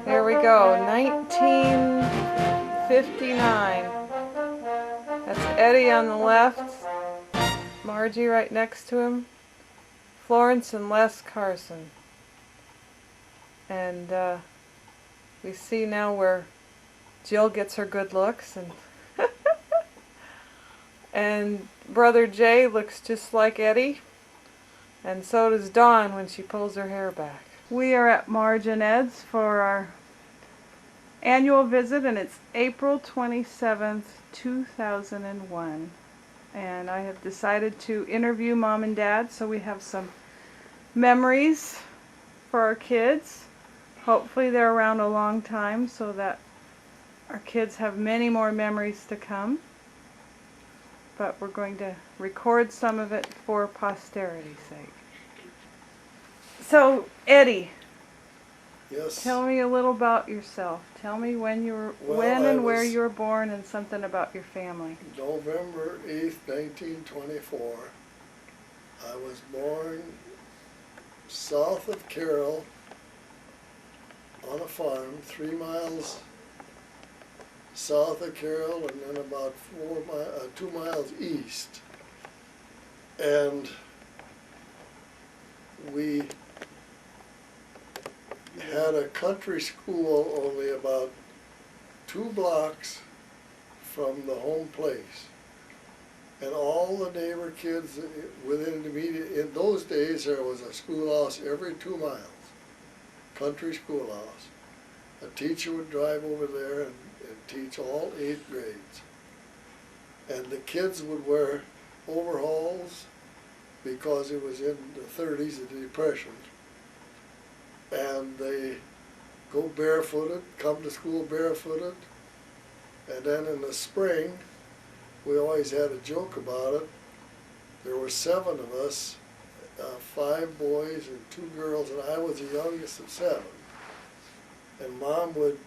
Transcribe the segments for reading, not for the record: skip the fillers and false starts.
Here we go, 1959. That's Eddie on the left, Margie right next to him, Florence and Les Carson. And we see now where Jill gets her good looks, and Brother Jay looks just like Eddie, and so does Dawn when she pulls her hair back. We are at Marge and Ed's for our annual visit, and it's April 27th, 2001. And I have decided to interview Mom and Dad so we have some memories for our kids. Hopefully they're around a long time so that our kids have many more memories to come. But we're going to record some of it for posterity's sake. So, Eddie, Yes. tell me a little about yourself. Tell me when and where you were born, and something about your family. November 8th, 1924. I was born south of Carroll on a farm, 3 miles south of Carroll, and then about 2 miles east. And we had a country school only about 2 blocks from the home place. And all the neighbor kids within the immediate, in those days there was a schoolhouse every 2 miles, country schoolhouse. A teacher would drive over there and teach all 8 grades. And the kids would wear overalls because it was in the 30s, the Depression. And they go barefooted, come to school barefooted. And then in the spring, we always had a joke about it. There were 7 of us, 5 boys and 2 girls, and I was the youngest of 7. And Mom would,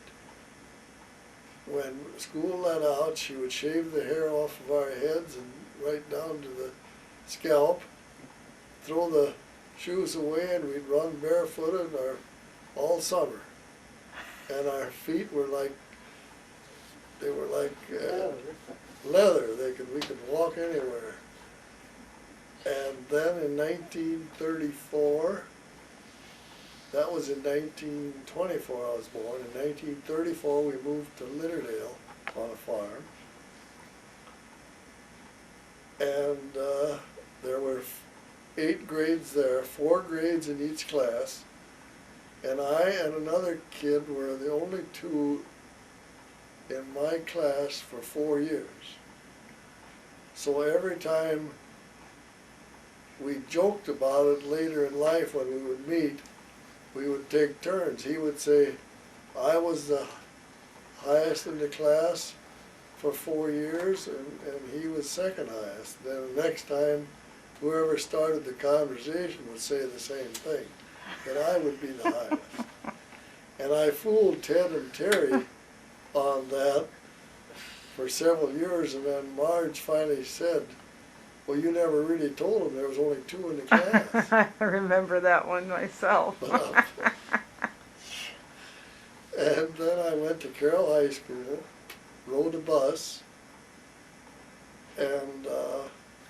when school let out, she would shave the hair off of our heads and right down to the scalp, throw the shoes away, and we'd run barefooted all summer. And our feet were like, they were like leather. We could walk anywhere. And then in 1934, that was in 1924 I was born. In 1934 we moved to Litterdale on a farm. And there were 8 grades there, 4 grades in each class. And I and another kid were the only 2 in my class for 4 years. So every time we joked about it later in life when we would meet, we would take turns. He would say, I was the highest in the class for 4 years, and he was second highest. Then the next time, whoever started the conversation would say the same thing, that I would be the highest. And I fooled Ted and Terry on that for several years, and then Marge finally said, well, you never really told them there was only 2 in the class. I remember that one myself. And then I went to Carroll High School, rode a bus, and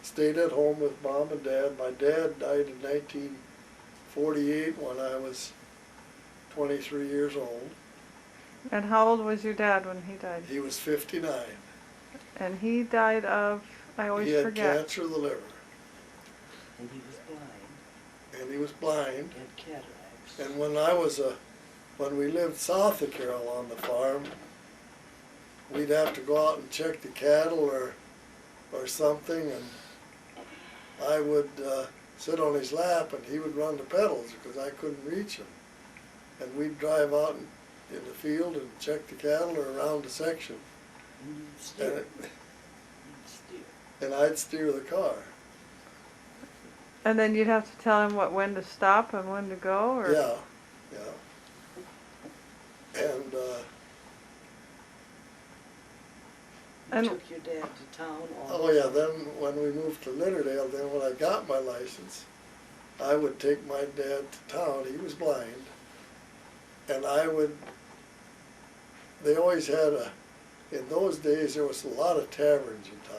stayed at home with Mom and Dad. My dad died in 1948 when I was 23 years old. And how old was your dad when he died? He was 59. And he died of, I always forget. He had cancer of the liver. And he was blind. And he was blind. He had cataracts. And when we lived south of Carroll on the farm, we'd have to go out and check the cattle or something, and I would sit on his lap and he would run the pedals because I couldn't reach him. And we'd drive out in the field and check the cattle or around the section. And you'd steer. And I'd steer the car. And then you'd have to tell him when to stop and when to go? Or? Yeah. And you took your dad to town all oh yeah, then when we moved to Litterdale, then when I got my license, I would take my dad to town. He was blind. And they always had in those days there was a lot of taverns in town.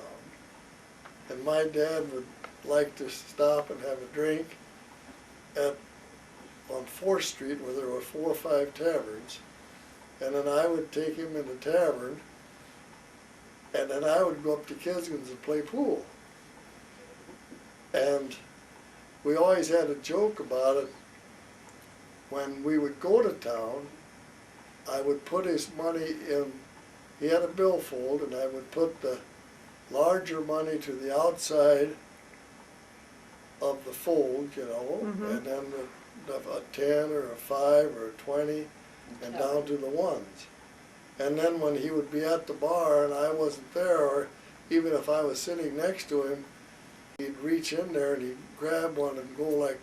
And my dad would like to stop and have a drink on 4th Street where there were 4 or 5 taverns. And then I would take him in the tavern, and then I would go up to Kisgan's and play pool. And we always had a joke about it. When we would go to town, I would put his money in, he had a billfold, and I would put the larger money to the outside of the fold, you know, and then a 10 or a 5 or a 20, and down to the ones. And then when he would be at the bar and I wasn't there, or even if I was sitting next to him, he'd reach in there and he'd grab one and go like,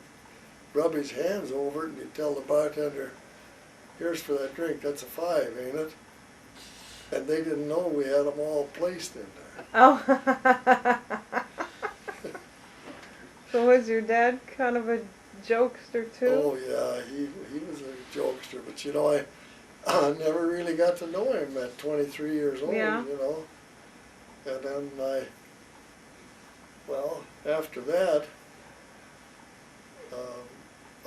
rub his hands over it, and he'd tell the bartender, "Here's for that drink, that's a 5, ain't it?" And they didn't know we had them all placed in there. Oh. So was your dad kind of a jokester too? Oh yeah, he was a jokester, but you know, I never really got to know him at 23 years old, Yeah. you know. And then after that,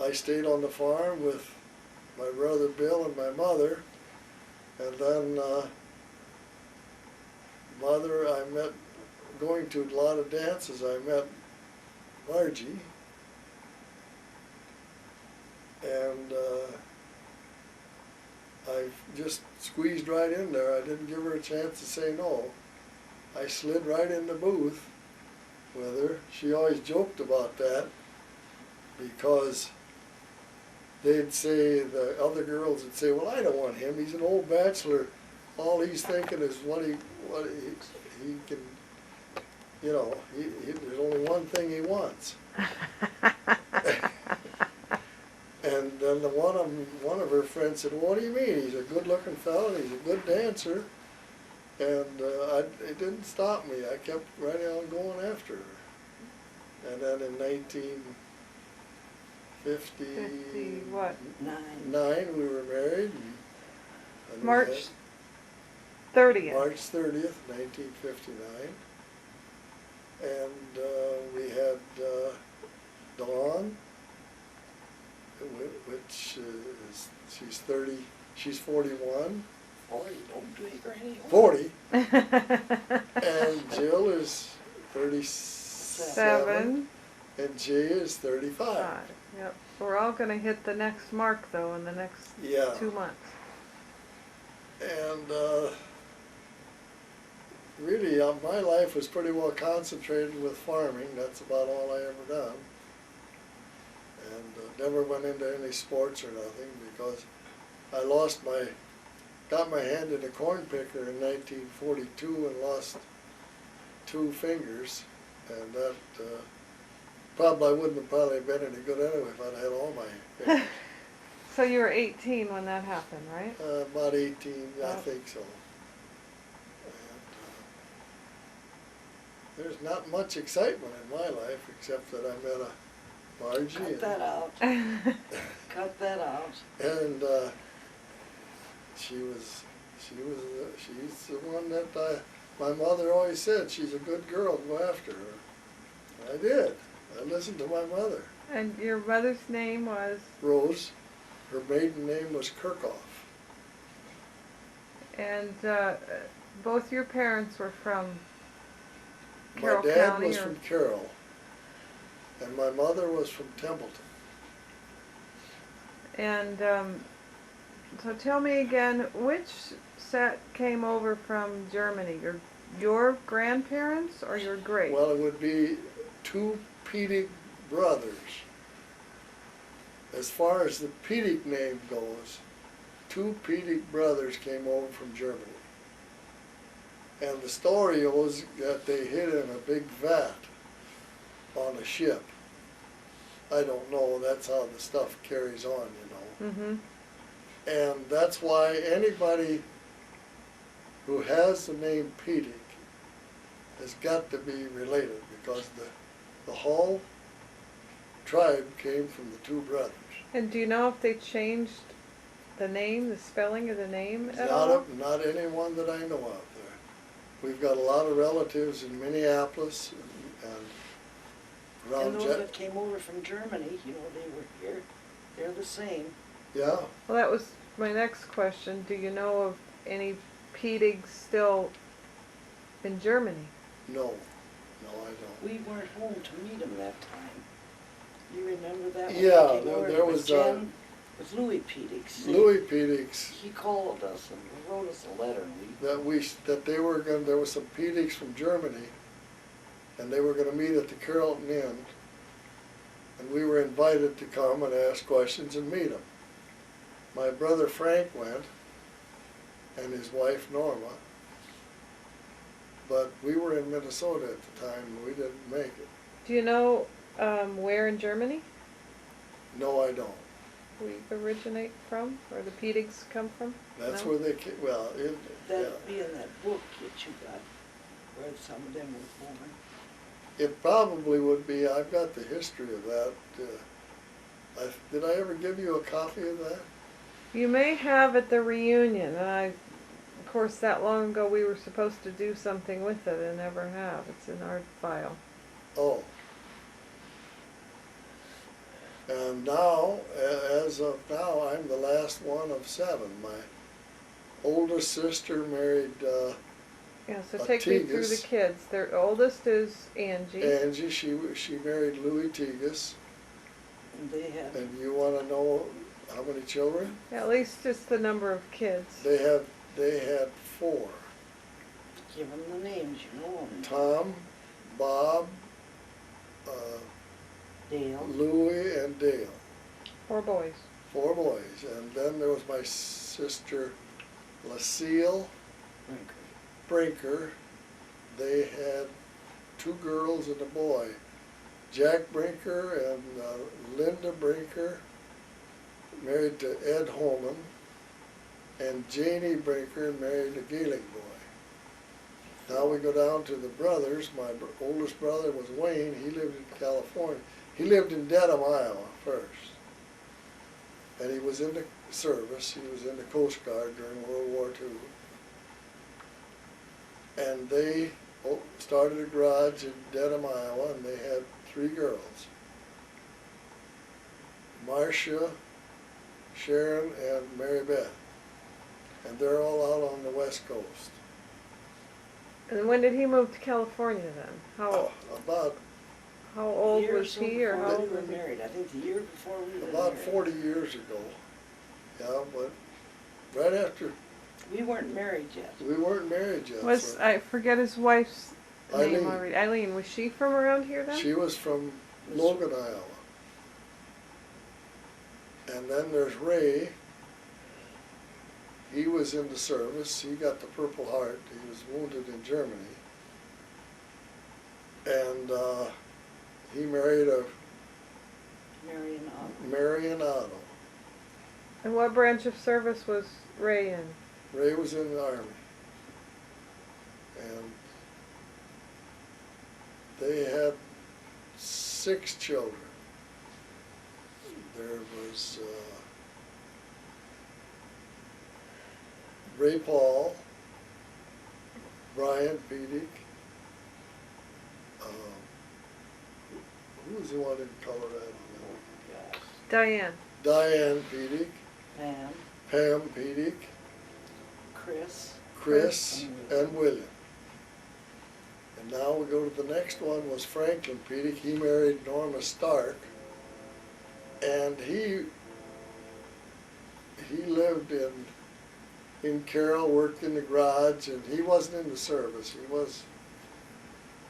I stayed on the farm with my brother Bill and my mother. And then mother, I met, going to a lot of dances, I met Margie. And I just squeezed right in there. I didn't give her a chance to say no. I slid right in the booth with her. She always joked about that because they'd say, the other girls would say, "Well, I don't want him. He's an old bachelor. All he's thinking is what he can, you know, there's only one thing he wants." And then one of her friends said, "What do you mean? He's a good-looking fellow. He's a good dancer." And it didn't stop me. I kept right on going after her. And then in 1959, we were married. And March 30th. March 30th, 1959. And we had Dawn, which is, she's 41. 40, don't drink her any 40. And Jill is 37. And Jay is 35. Yep. We're all going to hit the next mark, though, in the next 2 months. And really, my life was pretty well concentrated with farming. That's about all I ever done. And never went into any sports or nothing because I got my hand in a corn picker in 1942 and lost 2 fingers. And that I wouldn't have probably been any good anyway if I'd had all my fingers. So you were 18 when that happened, right? About 18, I think so. And there's not much excitement in my life except that I met a Margie. Cut that out. Cut that out. And she's the one that my mother always said, she's a good girl, go after her. I did. I listened to my mother. And your mother's name was? Rose. Her maiden name was Kirchhoff. And both your parents were from Carroll My dad County, was from Carroll, and my mother was from Templeton. And so tell me again, which set came over from Germany? Your grandparents or your great? Well, it would be 2 Pietig brothers. As far as the Pietig name goes, 2 Pietig brothers came over from Germany. And the story was that they hid in a big vat on a ship. I don't know, that's how the stuff carries on, you know. Mm-hmm. And that's why anybody who has the name Pietig has got to be related, because the whole tribe came from the two brothers. And do you know if they changed the name, the spelling of the name at all? Not anyone that I know out there. We've got a lot of relatives in Minneapolis and around And those that came over from Germany, you know, they were here, they're the same. Yeah, Well, that was my next question. Do you know of any Pietigs still in Germany? no, I don't. We weren't home to meet them that time. You remember that? When Yeah, we came over there with was, Jen? It was Louis Pietig. Louis Pietigs, He called us and wrote us a letter. that they were gonna, there was some Pietigs from Germany, and they were gonna meet at the Carroll Inn, and we were invited to come and ask questions and meet them. My brother Frank went, and his wife Norma, but we were in Minnesota at the time, and we didn't make it. Do you know where in Germany No, I don't. we originate from, or the Pietigs come from? That's No? where they came, well, yeah. That'd be in that book that you got, where some of them were born. It probably would be. I've got the history of that. Did I ever give you a copy of that? You may have at the reunion. Of course, that long ago we were supposed to do something with it and never have. It's in our file. Oh. And now, as of now, I'm the last one of 7. My oldest sister married Yeah, so take me through the Tigas. kids. Their oldest is Angie. Angie. She married Louis Tigas. And they had, And you want to know how many children? At least just the number of kids. They had 4. give them the names, you know them. Tom, Bob, Dale. Louis, and Dale. 4 boys. 4 boys. And then there was my sister Lucille Brinker. They had 2 girls and a boy. Jack Brinker and Linda Brinker, married to Ed Holman, and Janie Brinker married a Gaelic boy. Now we go down to the brothers. My oldest brother was Wayne. He lived in California. He lived in Dedham, Iowa first. And he was in the service. He was in the Coast Guard during World War II. And they started a garage in Dedham, Iowa, and they had 3 girls. Marcia, Sharon, and Mary Beth. And they're all out on the West Coast. And when did he move to California then? About How old Year or was so he, or before how we old were was he? married. I think the year before we were about married. 40 years ago. Yeah, but right after, We weren't married yet. we weren't married yet. Was so I forget his wife's Eileen. name already? Eileen. Was she from around here then? She was from Logan, Iowa. And then there's Ray. He was in the service. He got the Purple Heart. He was wounded in Germany. And he married a Marion Otto. And what branch of service was Ray in? Ray was in the Army. And they had 6 children. There was Ray Paul, Brian Pietig, who was the one in Colorado? Gosh. Diane. Diane Pietig, Pam, Pam Pietig, Chris, and William. And now we go to the next one, was Franklin Pietig. He married Norma Stark, and he lived in Carroll, worked in the garage, and he wasn't in the service.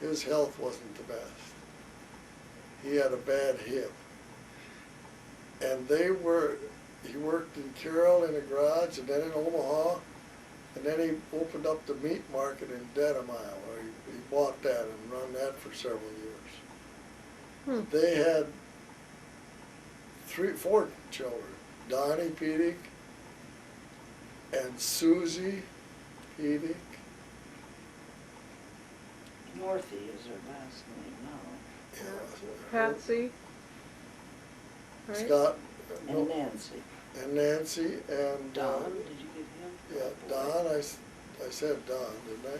His health wasn't the best. He had a bad hip. And he worked in Carroll in a garage, and then in Omaha, and then he opened up the meat market in Dedham, Iowa. He bought that and run that for several years. They had 4 children. Donnie Pietig and Susie Pietig. Northy is her last name now. Yeah, Patsy. right? Scott, And Nancy. and Nancy, and Don, did you get him? yeah, Don. I said Don, didn't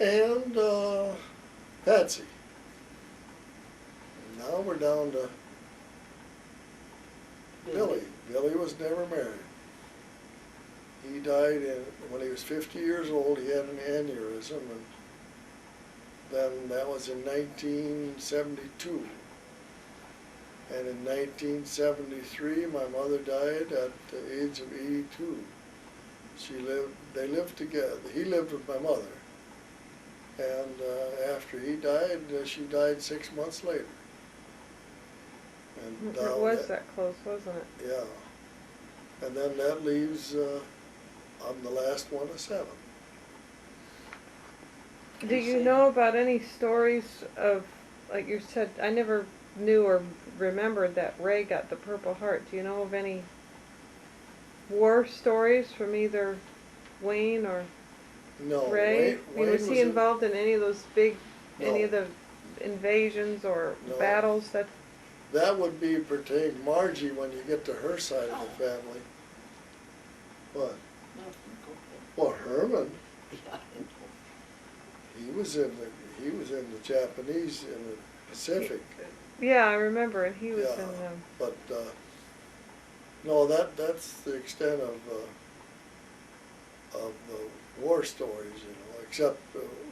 I? And Patsy. And now we're down to Billy. Billy was never married. He died when he was 50 years old. He had an aneurysm, and then that was in 1972. And in 1973, my mother died at the age of 82. They lived together. He lived with my mother. And after he died, she died 6 months later. And It was that close, wasn't it? yeah. And then that leaves, I'm the last one of 7. Do you know about any stories of, like you said, I never knew or remembered that Ray got the Purple Heart. Do you know of any war stories from either Wayne or No, Ray? Wayne Was he involved in any of those big, any No. of the invasions or No. battles That would be pertain Margie when you get to her side of the family. What? Nothing, go ahead. Well, Herman, Yeah, I know. he was in the Japanese in the Pacific. Yeah, I remember, and he was Yeah. in But no, that's the extent of the war stories, you know. Except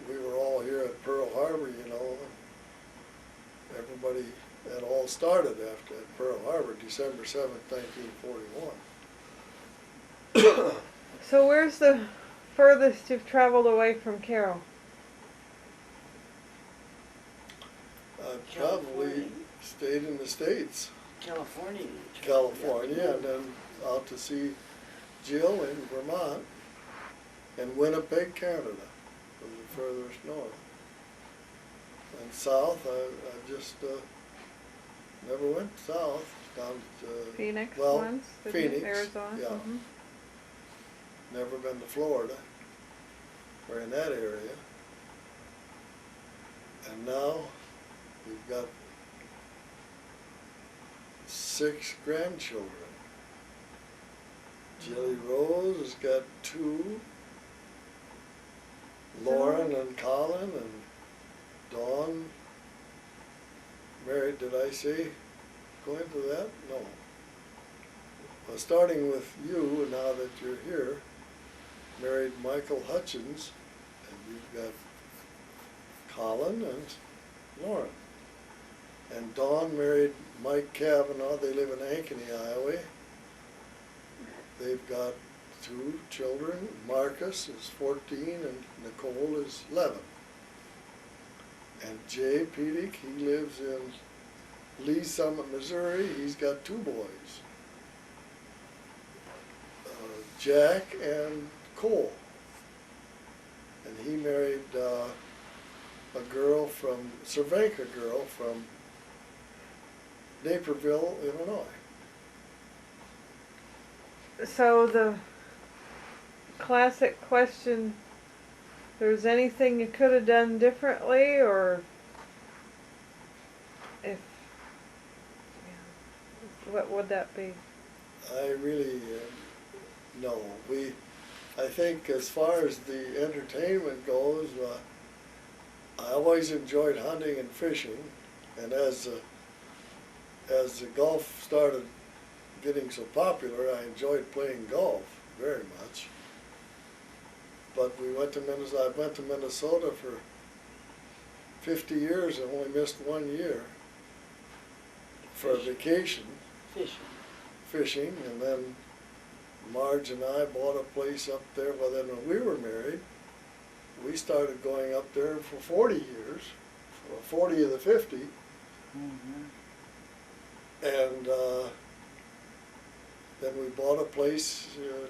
we were all here at Pearl Harbor, you know. And everybody had all started after at Pearl Harbor, December 7th, 1941. So where's the furthest you've traveled away from Carroll? I probably stayed in the States, California. California, and then out to see Jill in Vermont, and Winnipeg, Canada, was the furthest north. And south, I just never went south, down to Phoenix well, once? Did you? Phoenix, Arizona? yeah. Mhm. Never been to Florida, or in that area. And now we've got 6 grandchildren. Jilly Rose has got 2. Lauren and Colin and Dawn married, did I say, go into that? No. Well, starting with you, now that you're here, married Michael Hutchins, and you've got Colin and Lauren. And Dawn married Mike Cavanaugh. They live in Ankeny, Iowa. They've got 2 children. Marcus is 14 and Nicole is 11. And Jay Pietig, he lives in Lee Summit, Missouri. He's got 2 boys, Jack and Cole. And he married a girl from, Cervenka girl from Naperville, Illinois. So the classic question, there's anything you could have done differently, or if, what would that be? I really, no. I think as far as the entertainment goes, I always enjoyed hunting and fishing, and as the golf started getting so popular, I enjoyed playing golf very much. But we went to Minnesota. I went to Minnesota for 50 years and only missed 1 year for a vacation. Fishing, and then Marge and I bought a place up there. Well, then when we were married, we started going up there for 40 years, for 40 of the 50. Mm-hmm. And then we bought a place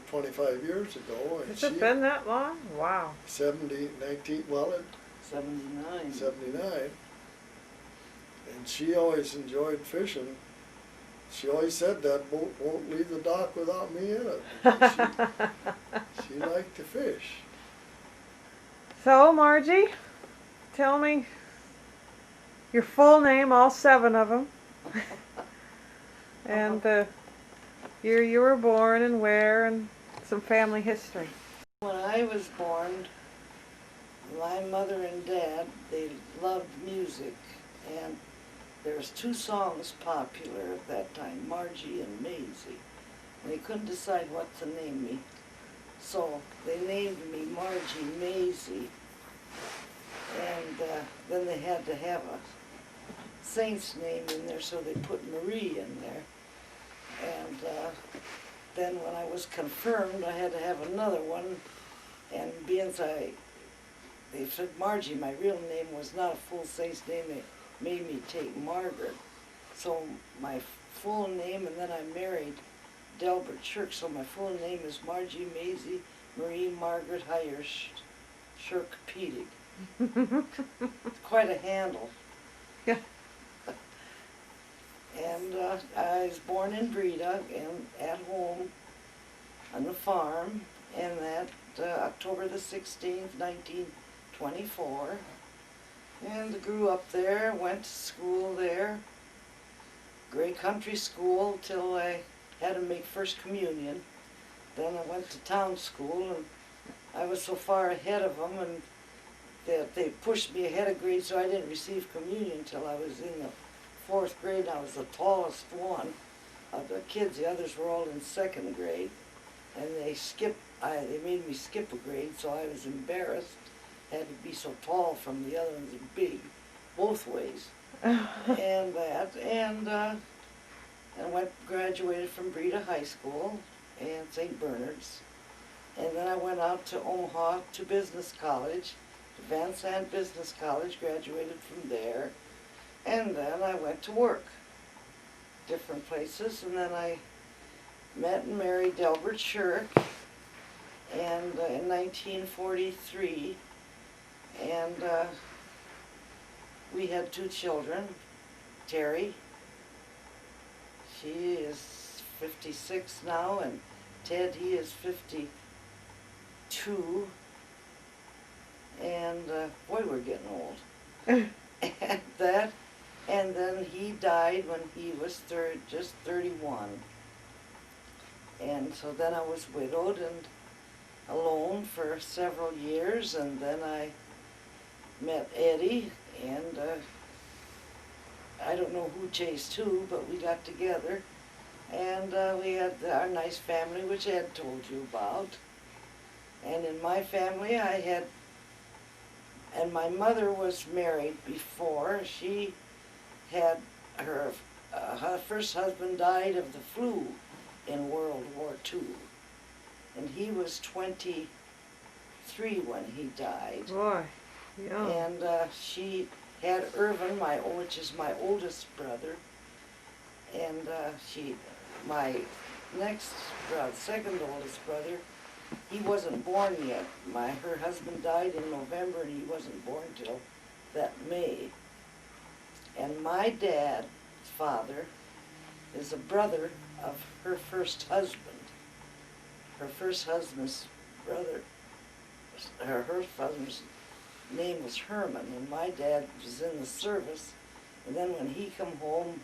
25 years ago. And Has it been that long? Wow. 79. 79. And she always enjoyed fishing. She always said that boat won't leave the dock without me in it. She liked to fish. So, Margie, tell me your full name, all 7 of them, And the year you were born and where and some family history. When I was born, my mother and dad, they loved music, and there was two songs popular at that time, Margie and Maisie, and they couldn't decide what to name me. So they named me Margie Maisie, and then they had to have a saint's name in there, so they put Marie in there. And then when I was confirmed, I had to have another one, and being they said Margie, my real name was not a full saint's name, they made me take Margaret. So my full name, and then I married Delbert Schirck, so my full name is Margie Maisie Marie Margaret Heires Schirck Pietig. It's quite a handle. Yeah. And I was born in Breda and at home on the farm, and that October the 16th, 1924. And grew up there, went to school there, great country school till I had to make First Communion. Then I went to town school, and I was so far ahead of them and that they pushed me ahead of grade, so I didn't receive communion until I was in the 4th grade. I was the tallest one of the kids. The others were all in 2nd grade, and they made me skip a grade, so I was embarrassed. Had to be so tall from the other ones, big, both ways. And graduated from Breda High School and St. Bernard's. And then I went out to Omaha to business college, to Van Sant Business College, graduated from there. And then I went to work, different places, and then I met and married Delbert Schirck and in 1943, and we had 2 children. Terry, she is 56 now, and Ted, he is 52, and boy, we're getting old. And then he died when he was just 31. And so then I was widowed and alone for several years, and then I met Eddie, and I don't know who chased who, but we got together, and we had our nice family, which Ed told you about. And in my family and my mother was married before. She had her first husband died of the flu in World War II, and he was 23 when he died. Boy, yeah. And she had Irvin, which is my oldest brother, and my next brother, second oldest brother, he wasn't born yet. Her husband died in November, and he wasn't born till that May. And my dad's father is a brother of her first husband. Her first husband's brother, her first husband's name was Herman, and my dad was in the service. And then when he come home,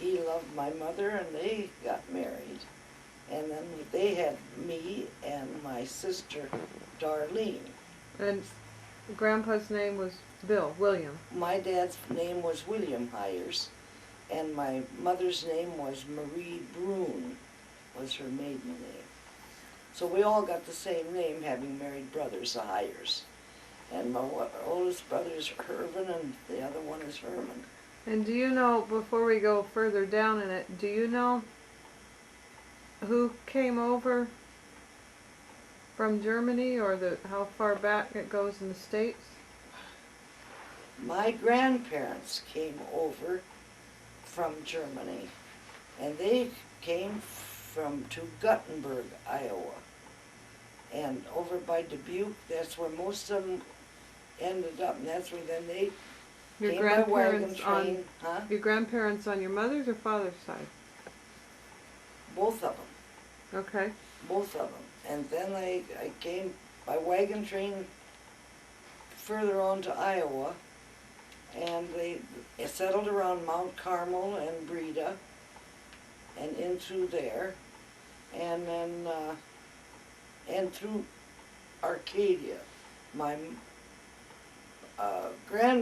he loved my mother, and they got married. And then they had me and my sister, Darlene. And Grandpa's name was William. My dad's name was William Heires, and my mother's name was Marie Brune, was her maiden name. So we all got the same name, having married brothers, the Heires. And my oldest brother is Irvin, and the other one is Herman. And do you know, before we go further down in it, do you know who came over from Germany, or how far back it goes in the States? My grandparents came over from Germany, and they came to Guttenberg, Iowa. And over by Dubuque, that's where most of them ended up, and that's where then they came by wagon train. Your grandparents on your mother's or father's side? Both of them. Okay. Both of them. And then I came by wagon train further on to Iowa, and and they settled around Mount Carmel and Breda and in through there, and then and through Arcadia. My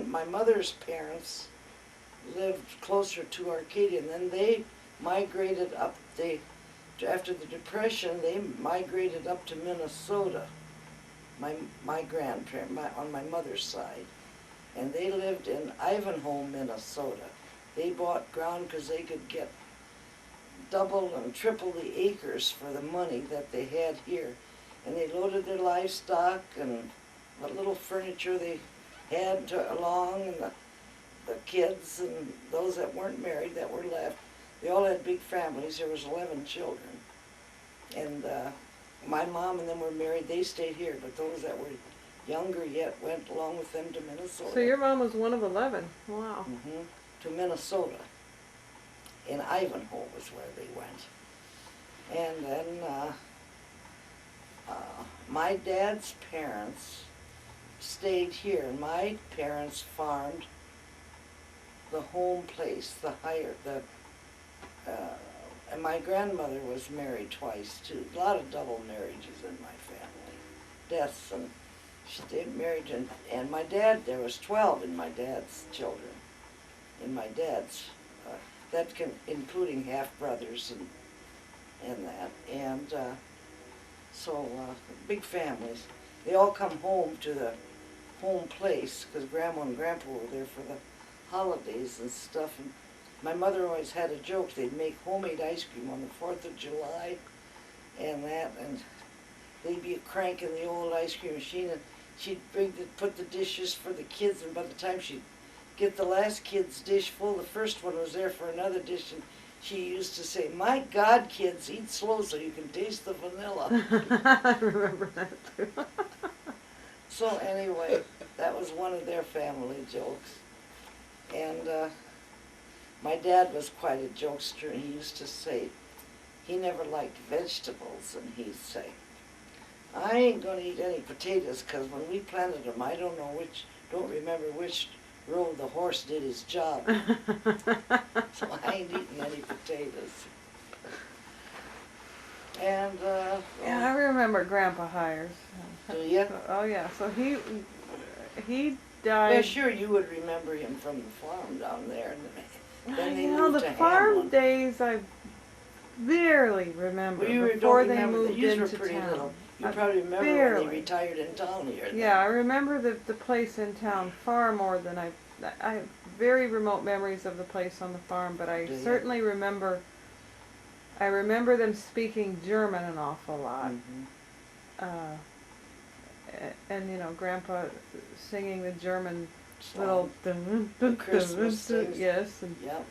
my mother's parents lived closer to Arcadia, and then they migrated up. After the Depression, they migrated up to Minnesota. My grandparents, on my mother's side, and they lived in Ivanhoe, Minnesota. They bought ground because they could get double and triple the acres for the money that they had here, and they loaded their livestock and what little furniture they had along, and the kids and those that weren't married that were left. They all had big families. There was 11 children, and my mom and them were married. They stayed here, but those that were younger yet went along with them to Minnesota. So your mom was one of 11. Wow. To Minnesota. In Ivanhoe was where they went. And then my dad's parents stayed here, and my parents farmed the home place, and my grandmother was married twice too. A lot of double marriages in my family, deaths, and she stayed married. And my dad, there was 12 in my dad's children, in my dad's, including half brothers and that, and so big families. They all come home to the home place because Grandma and Grandpa were there for the holidays and stuff. And my mother always had a joke. They'd make homemade ice cream on the 4th of July and that, and they'd be cranking the old ice cream machine, and she'd put the dishes for the kids, and by the time she'd get the last kid's dish full, the first one was there for another dish, and she used to say, "My God, kids, eat slow so you can taste the vanilla." I remember that too. So anyway, that was one of their family jokes. And my dad was quite a jokester, and he used to say he never liked vegetables, and he'd say, "I ain't gonna eat any potatoes because when we planted them, I don't remember which row the horse did his job. So I ain't eating any potatoes." And yeah, I remember Grandpa Heires. do you? Oh yeah, so he Yeah, died. sure, you would remember him from the farm down there. And then they You know, moved the to farm Hamlin. days I barely remember Well, you before don't they remember moved that. You were into pretty town. little. You I probably remember when barely. they retired in town here. then. Yeah, I remember the place in town far more than I have very remote memories of the place on the farm, but I Do you? certainly remember. I remember them speaking German an awful lot. Mhm. And you know, Grandpa singing the German Song. little The Christmas things. yes, and Yep.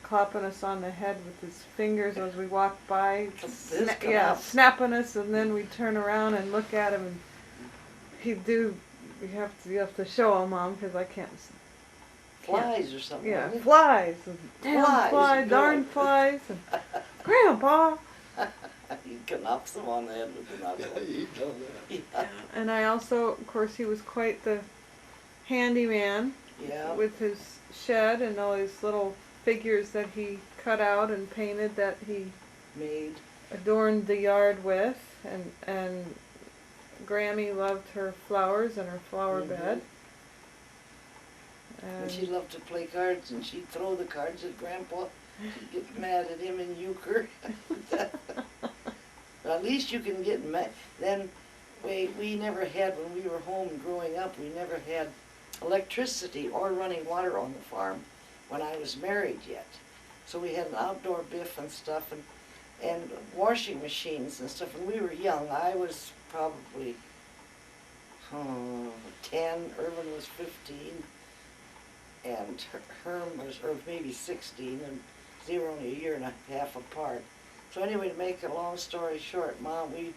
clapping us on the head with his fingers as we walked by, This snapping us, and then we'd turn around and look at him, and he'd do. You have to show him, Mom, because I can't. Flies or something. Yeah, wasn't it? flies, and damn Flies, flies, darn good. flies, and Grandpa. You can knock them on the head with the knuckle. You know that. Yeah. And I also, of course, he was quite the handyman. Yeah. With his shed and all his little figures that he cut out and painted that he Made. adorned the yard with, and Grammy loved her flowers and her flower Mhm. bed. And she loved to play cards, and she'd throw the cards at Grandpa. She'd get mad at him and euchre. But at least you can get mad. Then we never had, when we were home growing up, we never had electricity or running water on the farm when I was married yet. So we had an outdoor biff and stuff, and washing machines and stuff. When we were young, I was probably 10, Irvin was 15, and Herman was, or maybe 16, and they were only a year and a half apart. So anyway, to make a long story short, Mom, we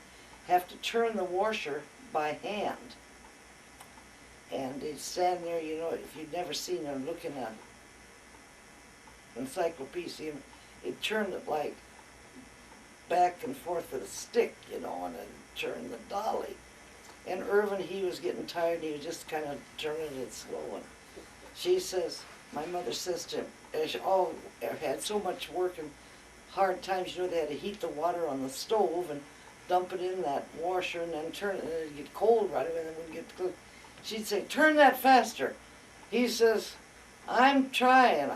have to turn the washer by hand. And they'd stand there, you know, if you'd never seen them, look in an encyclopedia, it turned it like back and forth with a stick, you know, and then turned the dolly. And Irvin, he was getting tired, and he was just kind of turning it slow. And she says, my mother says to him, she all had so much work and hard times, you know, they had to heat the water on the stove and dump it in that washer and then turn it, and it'd get cold right away, and then when it get cooked, she'd say, turn that faster. He says, I'm trying.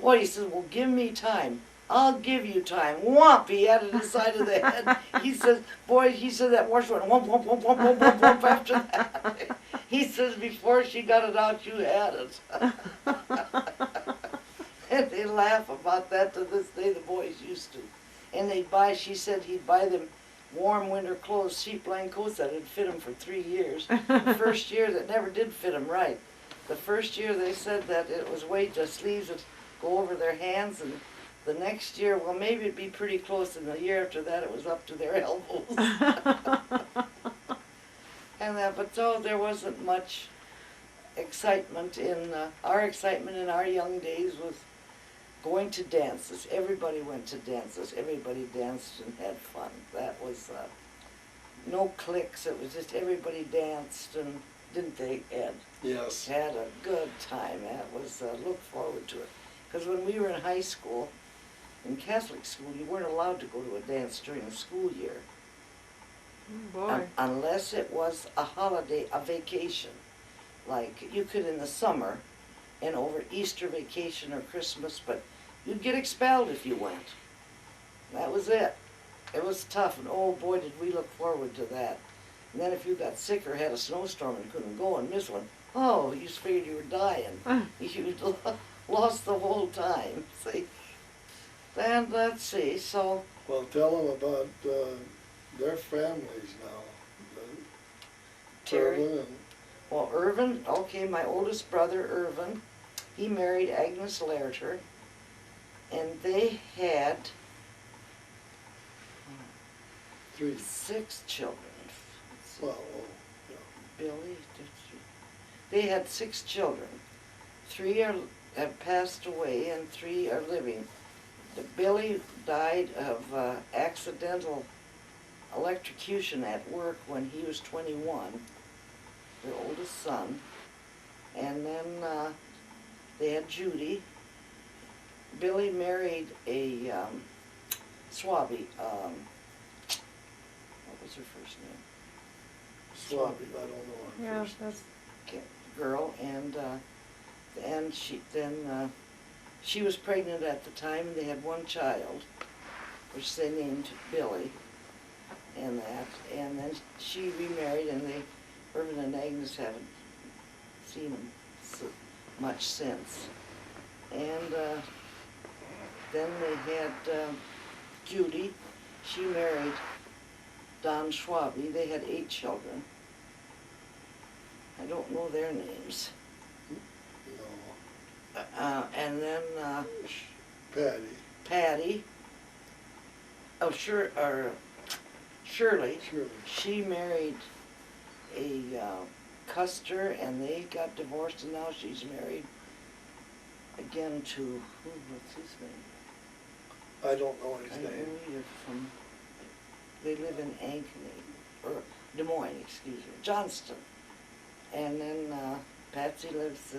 What? He says, well, give me time. I'll give you time. Whomp, he had it in the side of the head. He says, boy, he said that washer went whomp, whomp, whomp, whomp, whomp, whomp, whomp after that. He says, before she got it out, you had it. And they laugh about that to this day, the boys used to. And they'd buy, she said he'd buy them warm winter clothes, sheep line coats that would fit them for 3 years. The first year that never did fit them right. The first year they said that it was the sleeves would go over their hands, and the next year, well, maybe it'd be pretty close, and the year after that it was up to their elbows. And that, but though there wasn't much excitement our excitement in our young days was going to dances. Everybody went to dances. Everybody danced and had fun. That was no cliques. It was just everybody danced, and didn't they, Ed? Yes. Had a good time. That was look forward to it. Because when we were in high school, in Catholic school, you weren't allowed to go to a dance during the school year. Oh boy. Unless it was a holiday, a vacation. Like you could in the summer and over Easter vacation or Christmas, but you'd get expelled if you went. That was it. It was tough, and oh boy did we look forward to that. And then if you got sick or had a snowstorm and couldn't go and miss one, oh, you just figured you were dying. You'd lost the whole time, see. And let's see, so... Well, tell them about their families now. Terry? Irvin and Well, Irvin, okay, my oldest brother, Irvin, he married Agnes Laerter, and they had 3. 6 children. Let's see. Well, yeah. Billy, they had 6 children. 3 have passed away and 3 are living. Billy died of accidental electrocution at work when he was 21, their oldest son. And then they had Judy. Billy married a Swabby. What was her first name? Swabby, I don't know her Yeah, first. that's Girl, and she was pregnant at the time, and they had 1 child, which they named Billy, and then she remarried, and Irvin and Agnes haven't seen him much since. And then they had Judy. She married Don Schwabe. They had 8 children. I don't know their names. No. And then Patty. Patty. Oh, Shirley. Shirley. She married a Custer, and they got divorced, and now she's married again to what's his name? I don't know his I name. don't know either. They live in Ankeny, or Des Moines, excuse me, Johnston. And then Patsy lives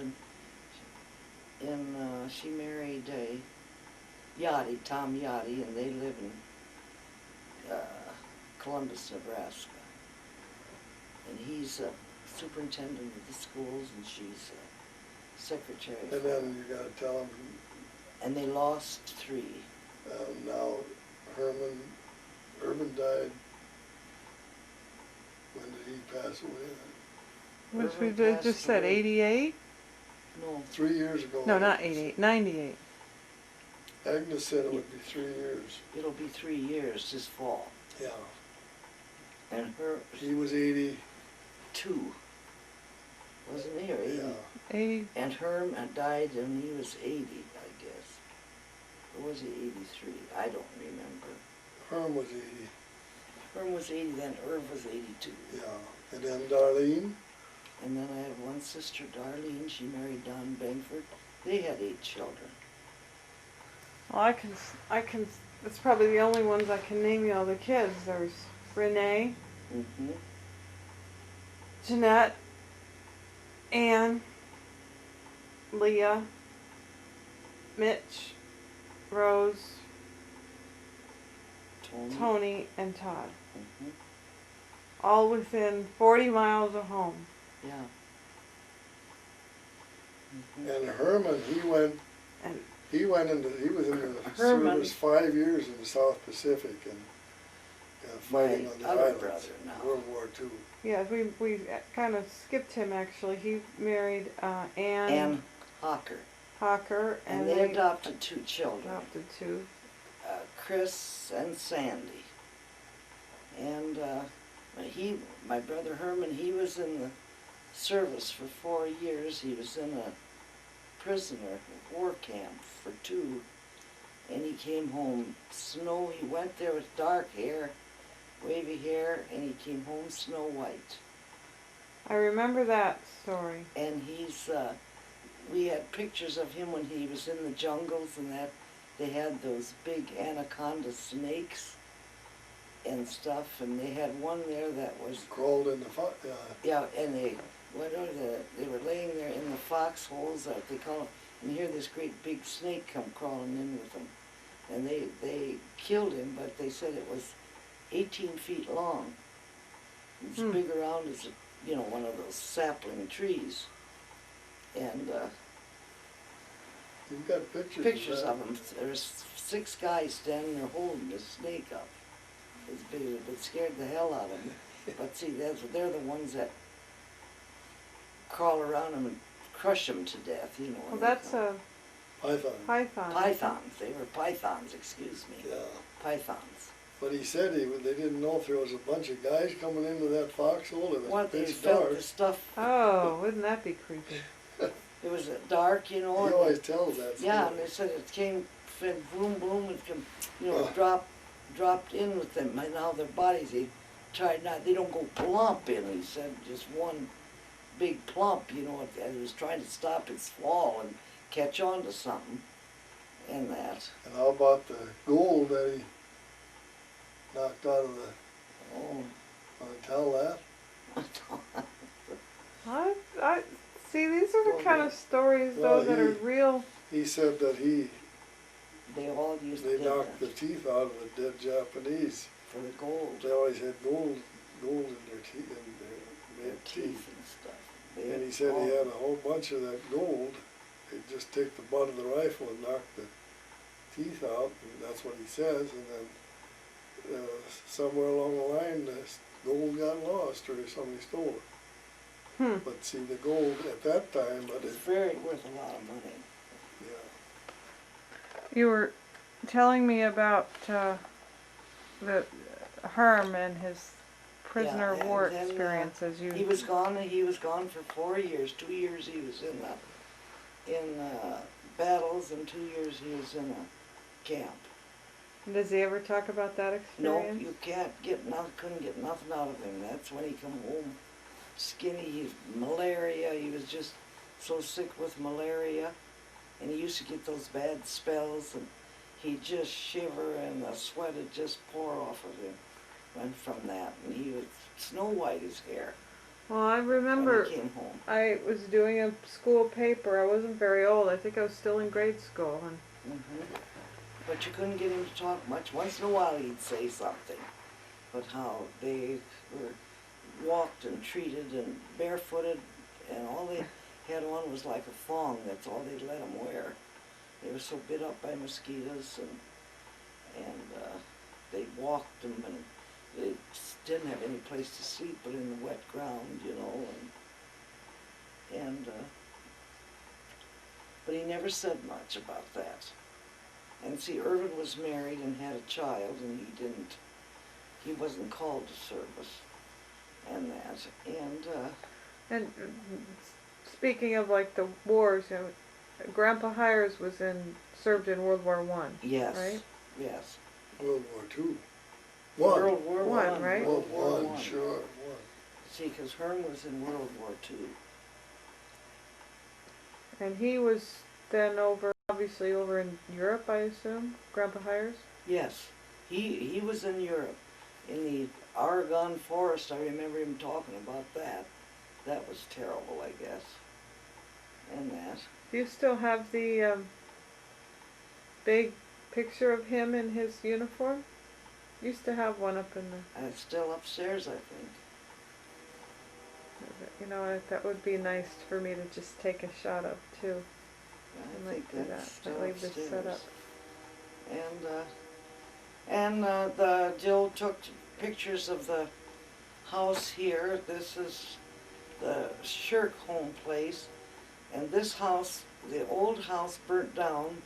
she married a Tom Yachty, and they live in Columbus, Nebraska. And he's a superintendent of the schools, and she's a secretary. And then you gotta tell them, And they lost 3. now Herman died. When did he pass away? which we Irvin just passed said, away. 88? No, 3 years ago. No, not 88, 98. Agnes said it would be 3 years. it'll be 3 years this fall. Yeah. And her He was 80. 2, wasn't he, or 80? Yeah. 80, And Herman died and he was 80, I guess. Or was he 83? I don't remember. Herm was 80. Herman was 80, then Irv was 82. Yeah. And then Darlene. And then I have one sister, Darlene. She married Don Bangford. They had 8 children. well, I can, it's probably the only ones I can name you all the kids. There's Renee, Mm-hmm. Jeanette, Ann, Leah, Mitch, Rose, Tony, and Todd. Mhm. All within 40 miles of home. Yeah. Mhm. And Herman, And he was in the Herman. service 5 years in the South Pacific and fighting My on the other islands brother now. in World War II. yeah, we kind of skipped him actually. He married Ann And Hawker. Hawker, And they adopted 2 children. adopted 2. Chris and Sandy. And my brother Herman, he was in the service for 4 years. He was in a prisoner war camp for 2. And he came home snow. He went there with dark hair, wavy hair, and he came home snow white. I remember that story. And we had pictures of him when he was in the jungles and that. They had those big anaconda snakes and stuff, and they had one there that was, Crawled in the yeah, and they were laying there in the foxholes, they call them, and here this great big snake come crawling in with them. And they killed him, but they said it was 18 feet long. It was big around as, one of those sapling trees. And you've got pictures pictures of of them. There's 6 guys standing there holding the snake up. It's big, it scared the hell out of them. But see, they're the ones that crawl around them and crush them to death, Well, that's a python. pythons. They were pythons, excuse me. Yeah. Pythons. But he said they didn't know if there was a bunch of guys coming into that foxhole. It was What, they pitch felt dark. the stuff. Oh, wouldn't that be creepy? It was dark, He and always tells that story. yeah, and they said it came, fed boom, boom, and come, dropped in with them. And now their bodies, they don't go plump in, he said, just one big plump, it was trying to stop its fall and catch on to something, and that. And how about the gold that he knocked out of the, Oh. want to tell that? I see. These are the kind of stories though Well, that are real. He said that They all used to they do knocked the that teeth out of the dead Japanese. for the gold, They always had gold in their teeth, their teeth and stuff. They And he said all- he had a whole bunch of that gold. They'd just take the butt of the rifle and knock the teeth out, and that's what he says. And then somewhere along the line, this gold got lost or somebody stole it. But see, the gold at that time, It's very worth a lot of money. yeah. You were telling me about the Herman and his prisoner of Yeah, war and then, experiences. He was gone for 4 years. 2 years he was in battles, and 2 years he was in a camp. Does he ever talk about that No, experience? you couldn't get nothing out of him. That's when he come home skinny, malaria. He was just so sick with malaria, and he used to get those bad spells, and he'd just shiver, and the sweat would just pour off of him. Went from that, and he was snow white, his hair. Well, I When remember he came home. I was doing a school paper. I wasn't very old. I think I was still in grade school. And But you couldn't get him to talk much. Once in a while he'd say something. But how they were walked and treated and barefooted, and all they had on was like a thong. That's all they'd let them wear. They were so bit up by mosquitoes, and they walked them, and they didn't have any place to sleep but in the wet ground, but he never said much about that. And see, Irvin was married and had a child, and he wasn't called to service, and that, And speaking of like the wars, Grandpa Heires served in World War I. yes, Right? yes. World War II. World War One, right? World War War One. sure. See, because Herman was in World War II. And he was then obviously over in Europe, I assume, Grandpa Heires? Yes, he was in Europe, in the Argonne forest. I remember him talking about that. That was terrible, I guess, and that. Do you still have the big picture of him in his uniform? Used to have one up in the. And it's still upstairs, I think. You know, that would be nice for me to just take a shot of too. I might think do that. that's still I'll leave this upstairs. set up. And the Jill took pictures of the house here. This is the Schirck home place, and this house, the old house, burnt down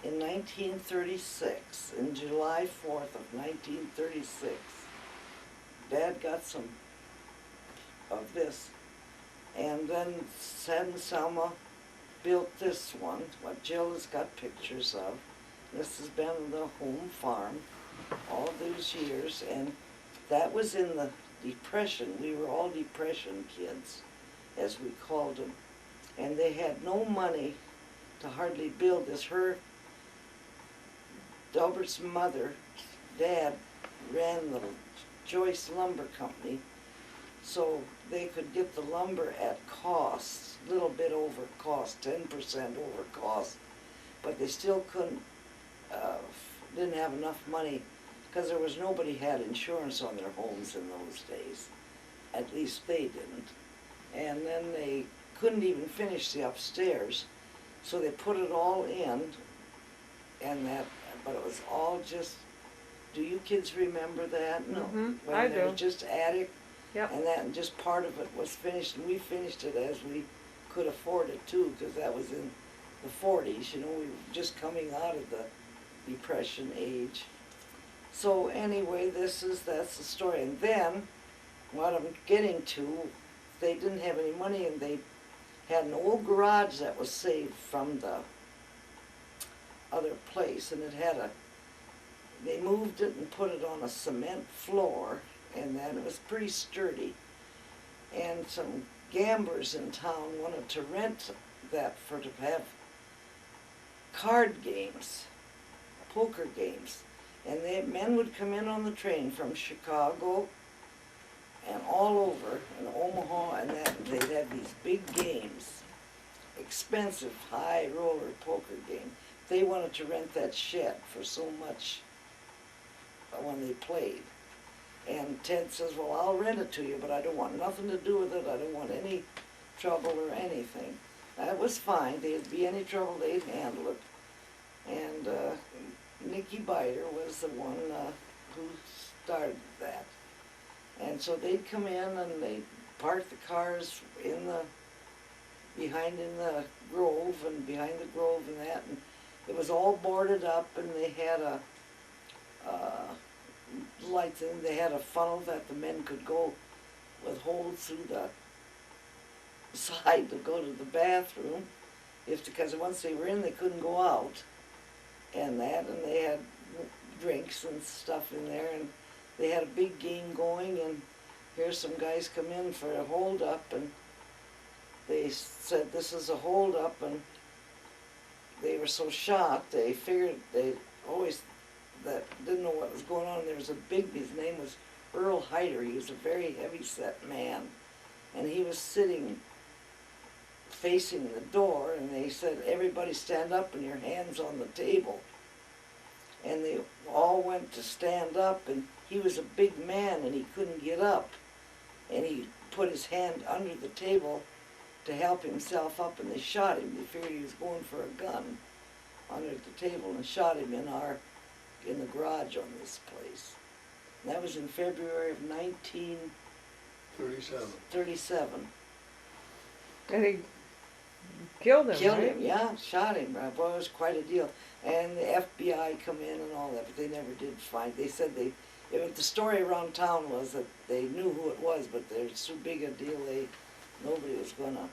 in 1936, in July 4th of 1936. Dad got some of this, and then Sad and Selma built this one, what Jill has got pictures of. This has been the home farm all these years, and that was in the Depression. We were all Depression kids, as we called them, and they had no money to hardly build this. Delbert's mother, Dad, ran the Joyce Lumber Company, so they could get the lumber at cost, a little bit over cost, 10% over cost, but they still didn't have enough money, because there was nobody had insurance on their homes in those days. At least they didn't. And then they couldn't even finish the upstairs, so they put it all in, but it was all just, do you kids remember that? No. Mm-hmm, When I there do. was just attic, Yep. and just part of it was finished, and we finished it as we could afford it too, because that was in the 40s, you know, we were just coming out of the Depression age. So anyway, that's the story. And then, what I'm getting to, they didn't have any money, and they had an old garage that was saved from the other place, and they moved it and put it on a cement floor, and then it was pretty sturdy. And some gamblers in town wanted to rent that to have card games, poker games. And men would come in on the train from Chicago and all over, and Omaha, and they'd have these big games, expensive high roller poker game. They wanted to rent that shed for so much when they played. And Ted says, well, I'll rent it to you, but I don't want nothing to do with it. I don't want any trouble or anything. That was fine. There'd be any trouble, they'd handle it. And Nicky Biter was the one who started that. And so they'd come in and they'd park the cars behind in the grove, and behind the grove and that, and it was all boarded up, and they had a lights in. They had a funnel that the men could go with holes through the side to go to the bathroom, because once they were in, they couldn't go out, and they had drinks and stuff in there, and they had a big game going, and here's some guys come in for a hold-up, and they said this is a hold-up, and they were so shocked, they figured didn't know what was going on. There was his name was Earl Hyder. He was a very heavy-set man, and he was sitting facing the door, and they said, everybody stand up and your hands on the table. And they all went to stand up, and he was a big man, and he couldn't get up. And he put his hand under the table to help himself up, and they shot him. They figured he was going for a gun under the table, and shot him in the garage on this place. And that was in February of 1937. And he killed him, Killed right? him, yeah, shot him. Boy, it was quite a deal. And the FBI come in and all that, but they never did find. They said the story around town was that they knew who it was, but there's too big a deal, nobody was going to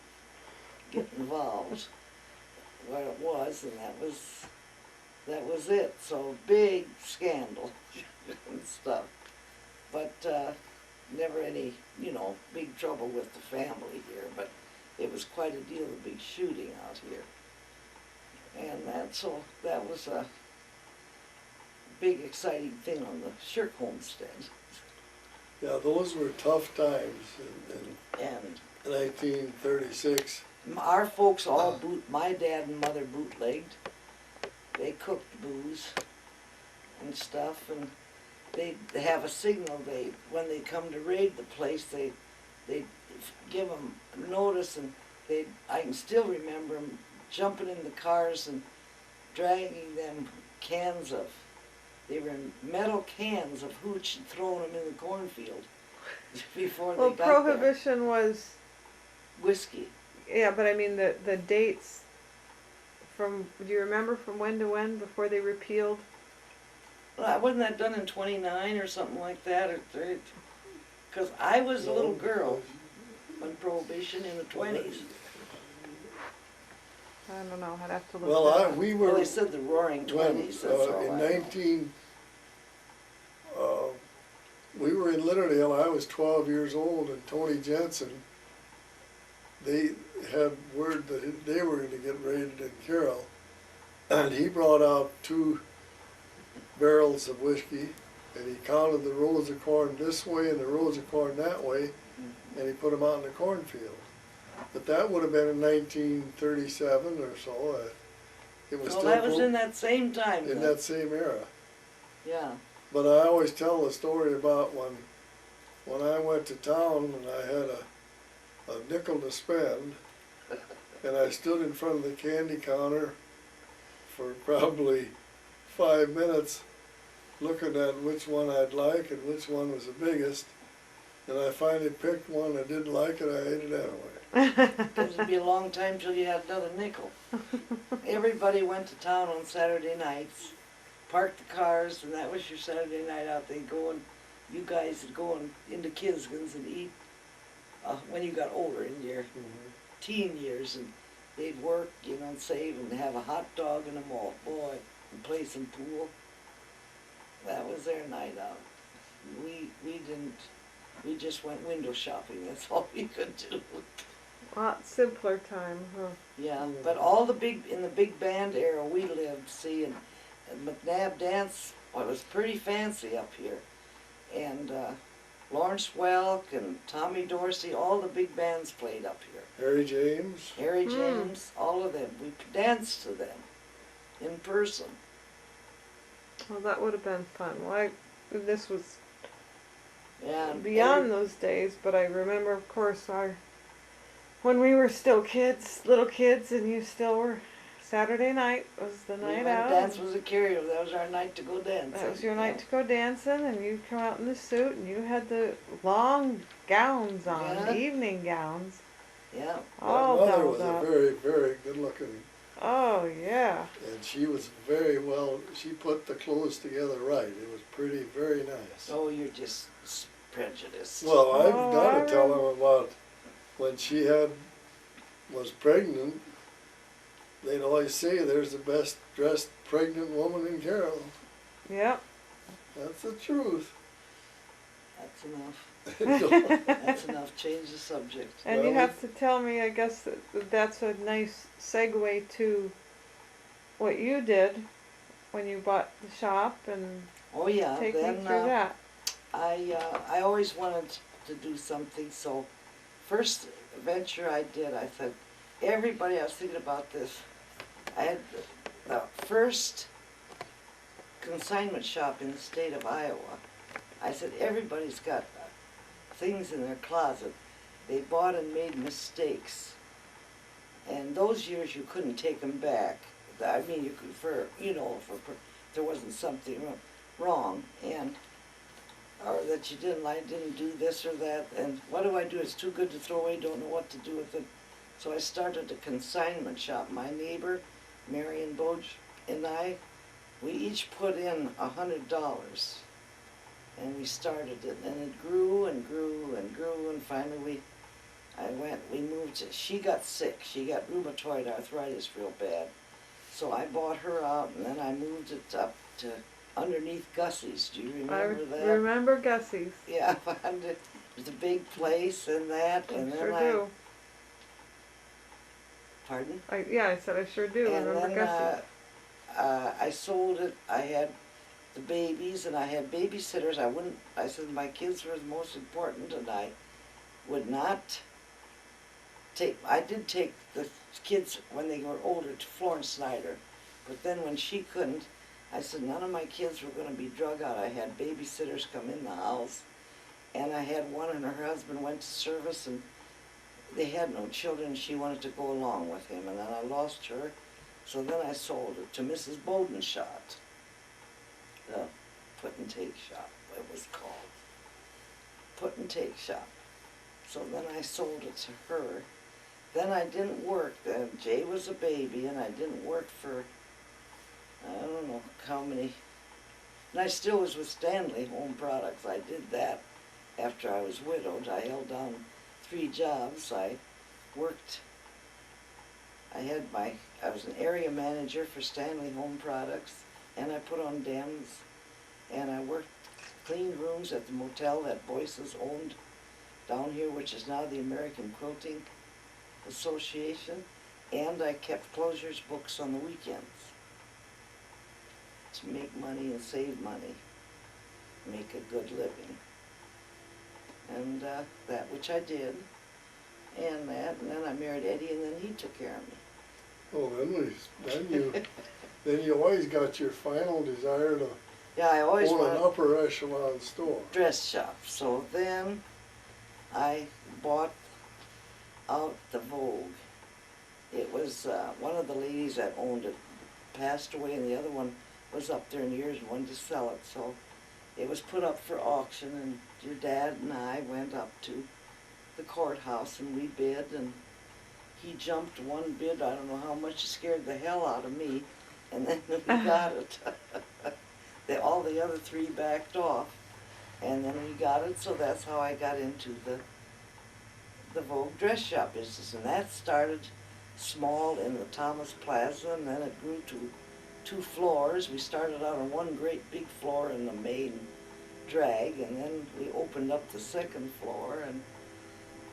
get involved. What it was, and that was it. So big scandal and stuff, but never any, big trouble with the family here. But it was quite a deal, a big shooting out here, and that was a big exciting thing on the Schirck homestead. Yeah, those were tough times in And 1936. Our folks all my dad and mother bootlegged. They cooked booze and stuff, and they have a signal. When they come to raid the place, they give them notice, and I can still remember them jumping in the cars and dragging them cans of, they were in metal cans of hooch and throwing them in the cornfield before they got Prohibition was, whiskey. yeah, but I mean the dates from, do you remember from when to when before they repealed? Wasn't that done in 29 or something like that? Because I was a little girl when Prohibition in the 20s. I don't know, I'd have to look. Well, we were. Well, they said the Roaring 20s. That's all In I know. we were in Litterdale. I was 12 years old, and Tony Jensen, they had word that they were going to get raided in Carroll, and he brought out 2 barrels of whiskey, and he counted the rows of corn this way and the rows of corn that way, and he put them out in the cornfield. But that would have been in 1937 or so. It was Well, still that was in that same time. in then. that same era. Yeah. But I always tell the story about when I went to town and I had a nickel to spend, and I stood in front of the candy counter for probably 5 minutes looking at which one I'd like and which one was the biggest, and I finally picked one. I didn't like it, I ate it anyway. Because it'd be a long time till you had another nickel. Everybody went to town on Saturday nights, parked the cars, and that was your Saturday night out. They'd go and, you guys would go into Kisgans and eat when you got older in your teen years, and they'd work, and save and have a hot dog and a malt boy and play some pool. That was their night out. We didn't. We just went window shopping. That's all we could do. A lot simpler time, huh? Yeah, but in the big band era we lived, see, and McNabb Dance, well, it was pretty fancy up here. And Lawrence Welk and Tommy Dorsey, all the big bands played up here. Harry James. Harry James, all of them. We danced to them in person. Well, that would have been fun. Well, this was Yeah. beyond those days, but I remember, of course, when we were still kids, little kids, and you still were. Saturday night was the night out. Dance was a karaoke. That was our night to go dancing. That was your night to go dancing, and you'd come out in the suit, and you had the long gowns on, Yeah. evening gowns, Yeah. all My mother dolled was a up. very, very good looking, Oh, yeah. and she was very well, she put the clothes together right. It was pretty, very nice. Oh, you're just prejudiced. Well, I've Oh, got I to tell her about when she was pregnant. They'd always say there's the best dressed pregnant woman in Carroll. Yep. That's the truth. That's enough. That's enough. Change the subject. And Well, you have to tell me, I guess, that's a nice segue to what you did when you bought the shop, and Oh yeah. take me Then through that. I always wanted to do something. So first venture I did, I said, everybody. I was thinking about this. I had the first consignment shop in the state of Iowa. I said, everybody's got things in their closet. They bought and made mistakes. And those years you couldn't take them back. I mean, you could, if there wasn't something wrong, and or that you didn't do this or that, and what do I do? It's too good to throw away, don't know what to do with it. So I started a consignment shop. My neighbor, Marion Boge, and we each put in $100, and we started it, and it grew and grew and grew, and finally we moved. She got sick. She got rheumatoid arthritis real bad. So I bought her out, and then I moved it up to underneath Gussie's. Do you remember that? I remember Gussie's. Yeah, it was a big place and that, and then Sure do. Pardon? I said I sure do. And Remember then Gussie's. I sold it. I had the babies, and I had babysitters. I said my kids were the most important, and I would not I did take the kids when they were older to Florence Snyder, but then when she couldn't, I said none of my kids were going to be drug out. I had babysitters come in the house, and I had one, and her husband went to service, and they had no children. She wanted to go along with him, and then I lost her, so then I sold it to Mrs. Bodenschott, the put and take shop, it was called. Put and take shop. So then I sold it to her. Then I didn't work. Then Jay was a baby, and I didn't work for, I don't know how many. And I still was with Stanley Home Products. I did that after I was widowed. I held down 3 jobs. I worked, I was an area manager for Stanley Home Products, and I put on dams, and I worked, cleaned rooms at the motel that Boyce's owned down here, which is now the American Quilting Association, and I kept closures books on the weekends to make money and save money, make a good living. And that which I did, and then I married Eddie, and then he took care of me. Oh, then you always got your final desire to Yeah, I always own an wanted upper echelon store. dress shop. So then I bought out the Vogue. It was one of the ladies that owned it passed away, and the other one was up there in years and wanted to sell it. So it was put up for auction, and your dad and I went up to the courthouse, and we bid, and he jumped one bid. I don't know how much, it scared the hell out of me, and then we got it. All the other 3 backed off, and then we got it. So that's how I got into the Vogue dress shop business, and that started small in the Thomas Plaza, and then it grew to 2 floors. We started out on one great big floor in the main drag, and then we opened up the 2nd floor, and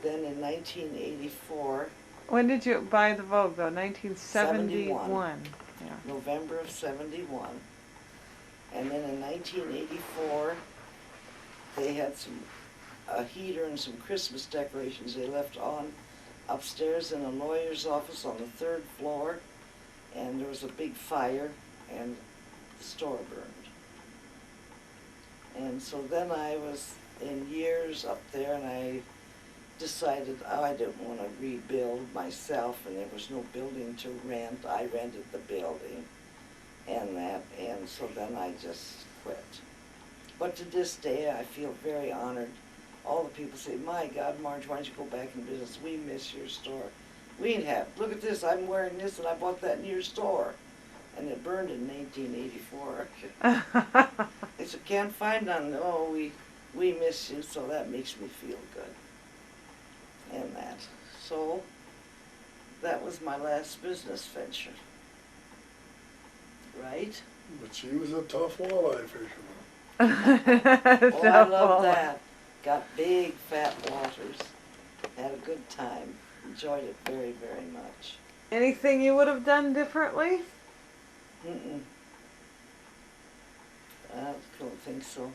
then in 1984, When did you buy the Vogue, though? 1971. Yeah. November of 71. And then in 1984, they had a heater and some Christmas decorations they left on upstairs in a lawyer's office on the 3rd floor, and there was a big fire, and the store burned. And so then I was in years up there, and I decided I didn't want to rebuild myself, and there was no building to rent. I rented the building and so then I just quit. But to this day, I feel very honored. All the people say, my God, Marge, why don't you go back in business? We miss your store. We have, look at this, I'm wearing this, and I bought that in your store. And it burned in 1984. They said, can't find none. Oh, we miss you, so that makes me feel good. And that. So, that was my last business venture. Right? But she was a tough walleye fisherman. Oh, I love that. Got big, fat waters. Had a good time. Enjoyed it very, very much. Anything you would have done differently? Mm-mm. I don't think so.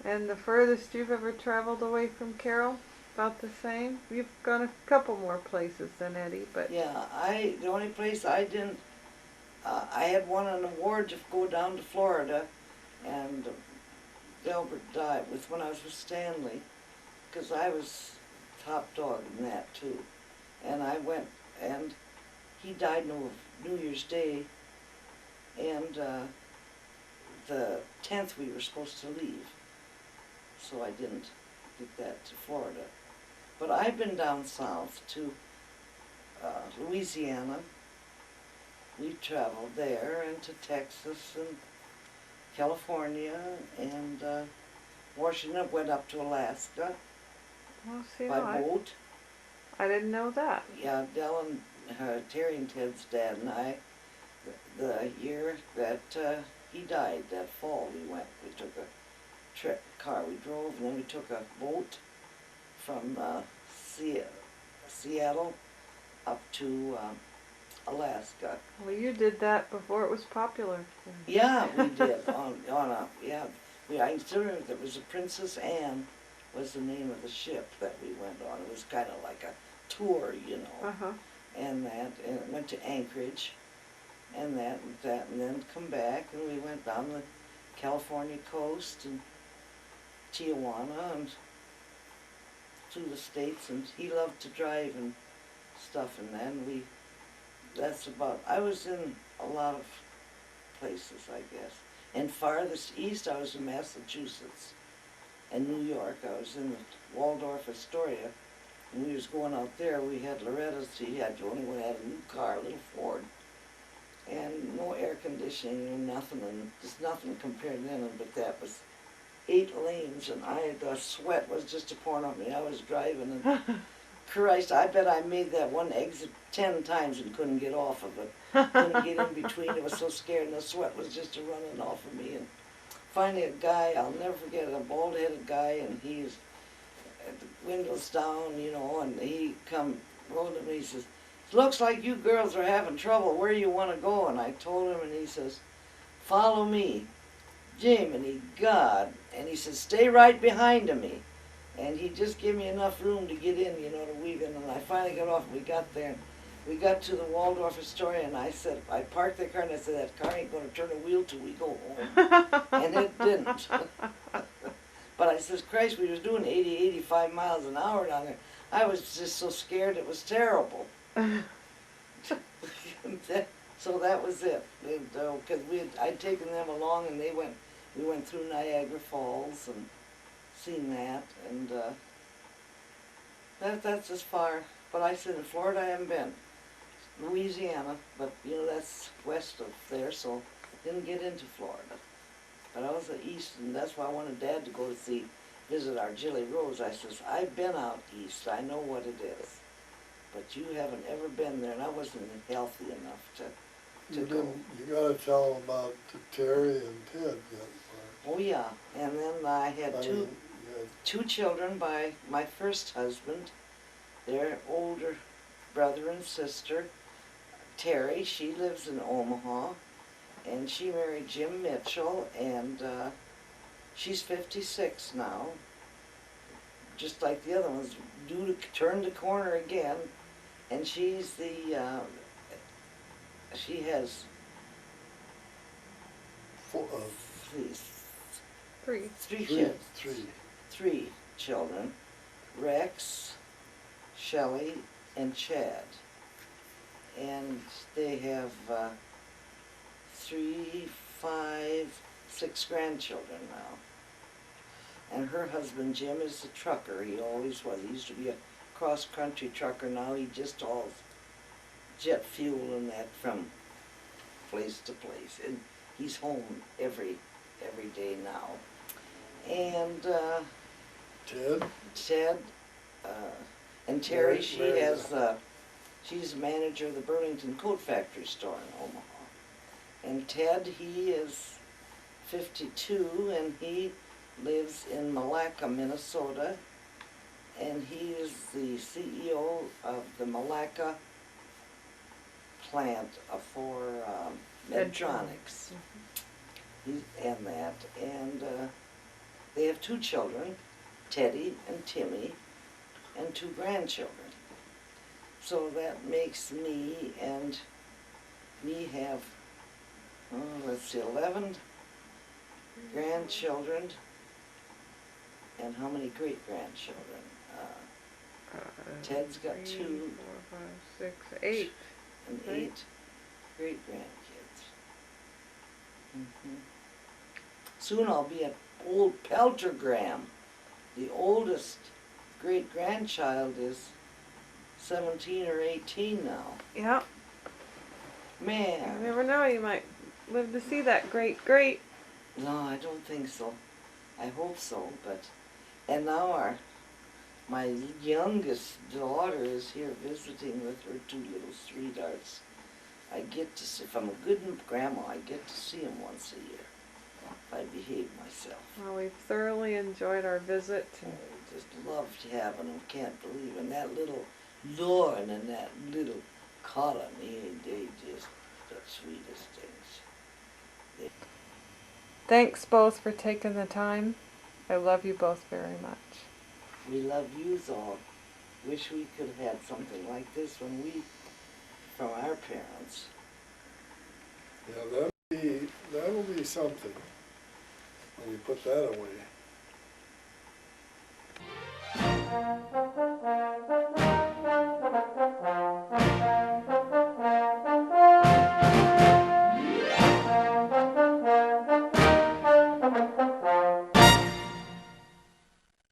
And the furthest you've ever traveled away from Carroll? About the same? You've gone a couple more places than Eddie, but... Yeah, the only place I didn't, I had won an award to go down to Florida, and Delbert died when I was with Stanley, because I was top dog in that too. And I went, and he died New Year's Day, and the 10th we were supposed to leave, so I didn't get that to Florida. But I've been down south to Louisiana. We traveled there, and to Texas and California and Washington. Went up to Alaska Well, see, by no, boat. I didn't know that. Yeah, Del and Terry and Ted's dad and I, the year that he died, that fall, we took a car, we drove, and then we took a boat from Seattle up to Alaska. Well, you did that before it was popular. Yeah, we did. I still remember there was a Princess Anne was the name of the ship that we went on. It was kind of like a tour, you know, Uh-huh. and went to Anchorage, and and then come back, and we went down the California coast and Tijuana and through the States, and he loved to drive and stuff, and then I was in a lot of places, I guess. And farthest east, I was in Massachusetts and New York. I was in the Waldorf Astoria, and we was going out there. We had Loretta's, she had the only one had a new car, a little Ford, and no air conditioning or nothing, and just nothing compared to then, but that was 8 lanes, and the sweat was just pouring on me. I was driving, and Christ, I bet I made that one exit 10 times and couldn't get off of it. Couldn't get in between. I was so scared, and the sweat was just running off of me. And finally, a guy, I'll never forget it, a bald-headed guy, and he's at the windows down, you know, and he rolled to me. He says, "Looks like you girls are having trouble. Where you want to go?" And I told him, and he says, "Follow me." Jiminy God. And he says, "Stay right behind me." And he just gave me enough room to get in, you know, to weave in. And I finally got off, and we got there. We got to the Waldorf Astoria, and I said, I parked the car, and I said, "That car ain't going to turn a wheel till we go home." And it didn't. But I says, Christ, we was doing 80, 85 miles an hour down there. I was just so scared, it was terrible. So that was it. Because I'd taken them along, and we went through Niagara Falls and seen that, and that's as far. But I said in Florida I haven't been. Louisiana, but you know that's west of there, so didn't get into Florida. But I was east, and that's why I wanted Dad to go to visit our Jilly Rose. I says, "I've been out east, I know what it is, but you haven't ever been there," and I wasn't healthy enough to go. You gotta tell them about Terry and Ted yet. Oh yeah, and then I had two children by my first husband. Their older brother and sister, Terry, she lives in Omaha, and she married Jim Mitchell, and she's 56 now, just like the other ones, due to turn the corner again, and she's she has three kids. Three children, Rex, Shelley, and Chad. And they have 3, 5, 6 grandchildren now. And her husband Jim is a trucker. He always was. He used to be a cross-country trucker. Now he just hauls jet fuel and that from place to place. And he's home every day now. And Ted, and Terry, she's manager of the Burlington Coat Factory store in Omaha. And Ted, he is 52, and he lives in Malacca, Minnesota, and he is the CEO of the Malacca plant for Medtronics. And they have 2 children, Teddy and Timmy, and 2 grandchildren. So that makes me have, 11 grandchildren, and how many great-grandchildren? Ted's got 3, 2. 4, 5, 6, 8. And 8 great-grandkids. Soon I'll be an old Peltergram. The oldest great-grandchild is 17 or 18 now. Yep. Man. You never know, you might live to see that great. No, I don't think so. I hope so, but... And now my youngest daughter is here visiting with her 2 little sweethearts. I get to see, if I'm a good grandma, I get to see them once a year, if I behave myself. Well, we've thoroughly enjoyed our visit. I just loved having them, can't believe it. And that little Lauren and that little Colin, they just the sweetest things. Thanks both for taking the time. I love you both very much. We love you all. Wish we could have had something like this from our parents. Yeah, that'll be something when you put that away.